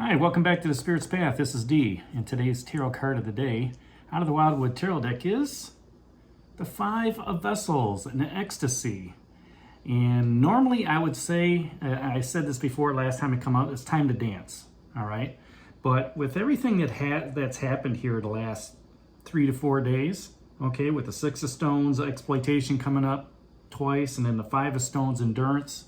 Hi, welcome back to the Spirit's Path. This is Dee, and today's tarot card of the day out of the Wildwood Tarot deck is the Five of Vessels and Ecstasy. And normally I would say, I said this before last time it come out, it's time to dance, all right? But with everything that's happened here the last 3 to 4 days, okay, with the Six of Stones, Exploitation coming up twice, and then the Five of Stones, Endurance,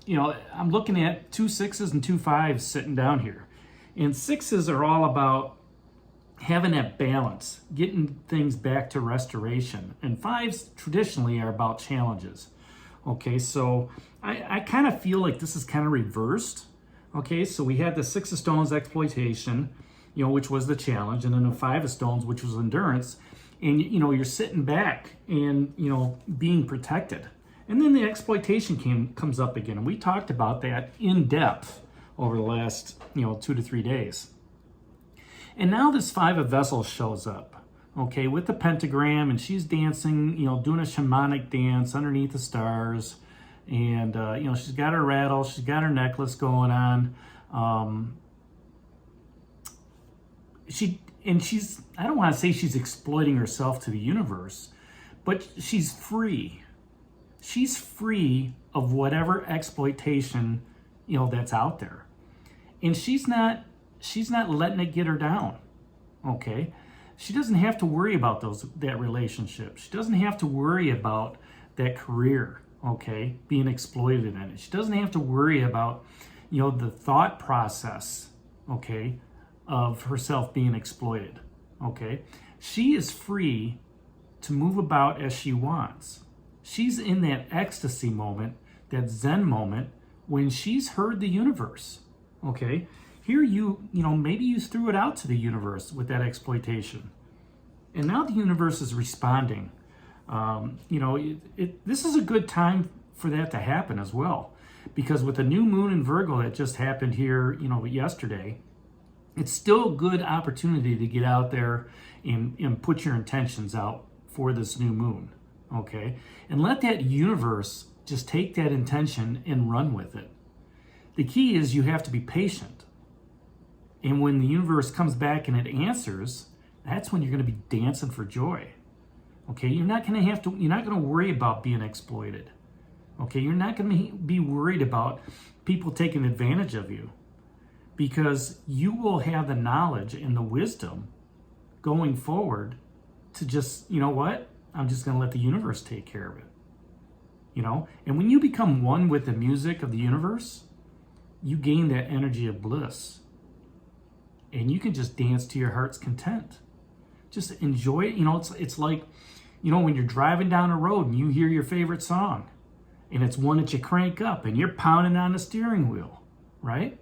you know, I'm looking at 2 6s and 2 5s sitting down here. And 6s are all about having that balance, getting things back to restoration. And 5s traditionally are about challenges. Okay, so I kind of feel like this is kind of reversed. Okay, so we had the 6 of Stones, Exploitation, you know, which was the challenge, and then the 5 of Stones, which was Endurance. And, you know, you're sitting back and, you know, being protected. And then the Exploitation comes up again, and we talked about that in depth over the last, 2 to 3 days. And now this Five of Vessels shows up, okay, with the pentagram, and she's dancing, doing a shamanic dance underneath the stars, and she's got her rattle, she's got her necklace going on. She's I don't want to say she's exploiting herself to the universe, but she's free. She's free of whatever exploitation, that's out there. And she's not letting it get her down. Okay? She doesn't have to worry about that relationship. She doesn't have to worry about that career, okay, being exploited in it. She doesn't have to worry about, the thought process, okay, of herself being exploited. Okay? She is free to move about as she wants. She's in that ecstasy moment, that Zen moment, when she's heard the universe, okay? Here maybe you threw it out to the universe with that exploitation. And now the universe is responding. This is a good time for that to happen as well. Because with the new moon in Virgo that just happened here, yesterday, it's still a good opportunity to get out there and put your intentions out for this new moon. Okay, and let that universe just take that intention and run with it. The key is you have to be patient. And when the universe comes back and it answers, that's when you're going to be dancing for joy. Okay, you're not going to worry about being exploited. Okay, you're not going to be worried about people taking advantage of you, because you will have the knowledge and the wisdom going forward to just, I'm just going to let the universe take care of it. And when you become one with the music of the universe, you gain that energy of bliss. And you can just dance to your heart's content. Just enjoy it. It's like, when you're driving down a road and you hear your favorite song, and it's one that you crank up and you're pounding on the steering wheel, right?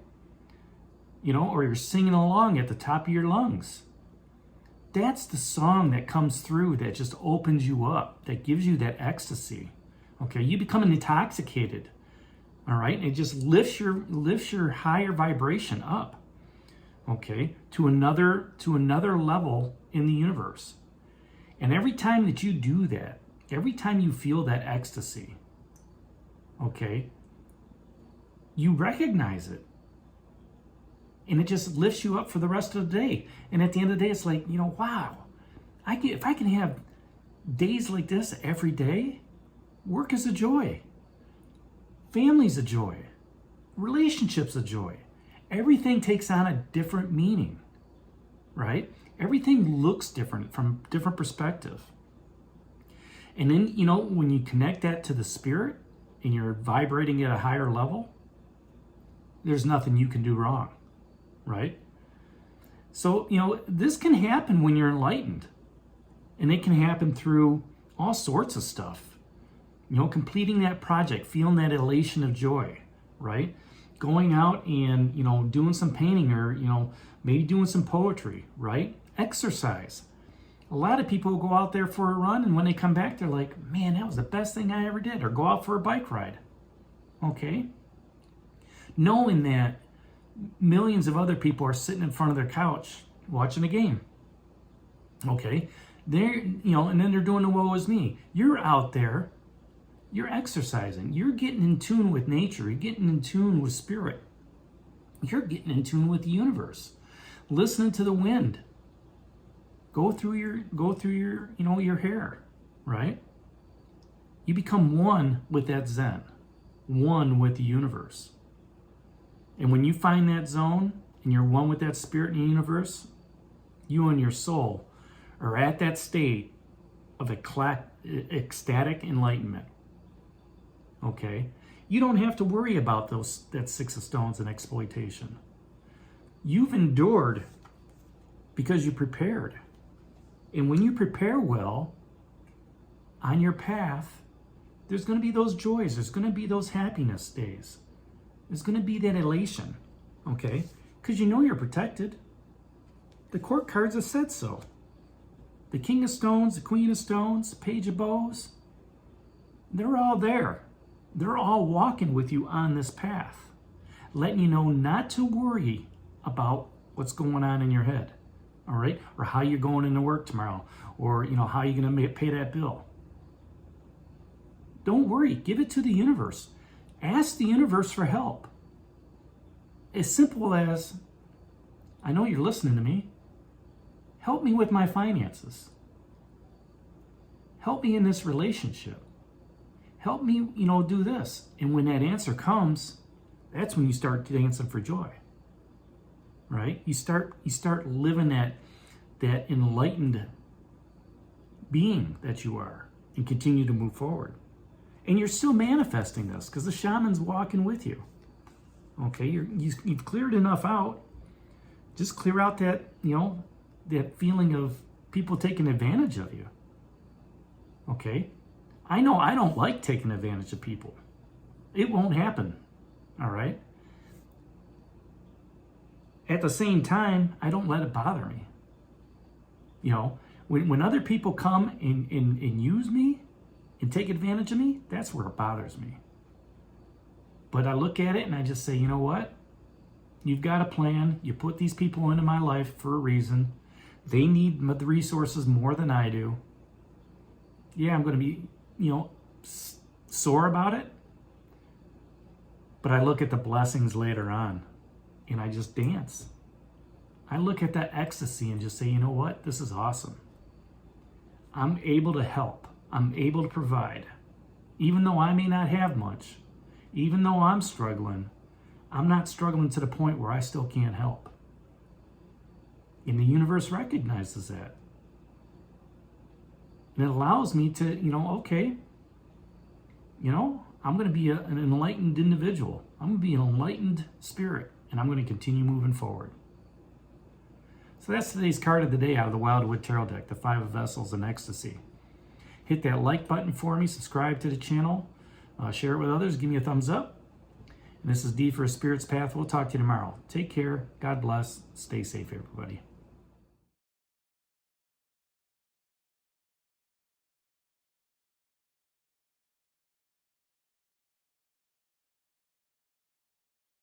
Or you're singing along at the top of your lungs. That's the song that comes through that just opens you up, that gives you that ecstasy. Okay, you become intoxicated. All right, it just lifts your higher vibration up. Okay, to another level in the universe. And every time that you do that, every time you feel that ecstasy, okay, you recognize it. And it just lifts you up for the rest of the day. And at the end of the day, it's like, wow, if I can have days like this every day, work is a joy. Family's a joy. Relationships a joy. Everything takes on a different meaning, right? Everything looks different from different perspective. And then, when you connect that to the spirit and you're vibrating at a higher level, there's nothing you can do wrong. Right? So, this can happen when you're enlightened. And it can happen through all sorts of stuff. Completing that project, feeling that elation of joy, right? Going out and, doing some painting or, maybe doing some poetry, right? Exercise. A lot of people go out there for a run, and when they come back, they're like, man, that was the best thing I ever did. Or go out for a bike ride. Okay? Knowing that millions of other people are sitting in front of their couch watching a game. Okay? And then they're doing the woe is me. You're out there, you're exercising, you're getting in tune with nature, you're getting in tune with spirit. You're getting in tune with the universe, listening to the wind. Go through your your hair, right? You become one with that Zen, one with the universe. And when you find that zone and you're one with that spirit in the universe, you and your soul are at that state of ecstatic enlightenment. Okay? You don't have to worry about that 6 of stones and exploitation. You've endured because you prepared. And when you prepare well on your path, there's going to be those joys. There's going to be those happiness days. There's going to be that elation, okay? Because you know you're protected. The court cards have said so. The King of Stones, the Queen of Stones, Page of Bows, they're all there. They're all walking with you on this path, letting you know not to worry about what's going on in your head, all right? Or how you're going into work tomorrow, or how you're going to pay that bill. Don't worry. Give it to the universe. Ask the universe for help. As simple as, I know you're listening to me. Help me with my finances. Help me in this relationship. Help me, do this. And when that answer comes, that's when you start dancing for joy. Right? You start living that enlightened being that you are and continue to move forward. And you're still manifesting this because the shaman's walking with you. Okay, you've cleared enough out. Just clear out that, that feeling of people taking advantage of you. Okay? I know I don't like taking advantage of people. It won't happen. All right? At the same time, I don't let it bother me. When other people come and use me and take advantage of me, that's where it bothers me. But I look at it and I just say, you know what? You've got a plan. You put these people into my life for a reason. They need the resources more than I do. Yeah, I'm going to be, sore about it. But I look at the blessings later on and I just dance. I look at that ecstasy and just say, you know what? This is awesome. I'm able to help. I'm able to provide. Even though I may not have much, even though I'm struggling, I'm not struggling to the point where I still can't help. And the universe recognizes that. And it allows me to, okay, I'm going to be an enlightened individual. I'm going to be an enlightened spirit, and I'm going to continue moving forward. So that's today's card of the day out of the Wildwood Tarot deck, the 5 of Vessels and Ecstasy. Hit that like button for me, subscribe to the channel, share it with others, give me a thumbs up. And this is D for a Spirit's Path. We'll talk to you tomorrow. Take care. God bless. Stay safe, everybody.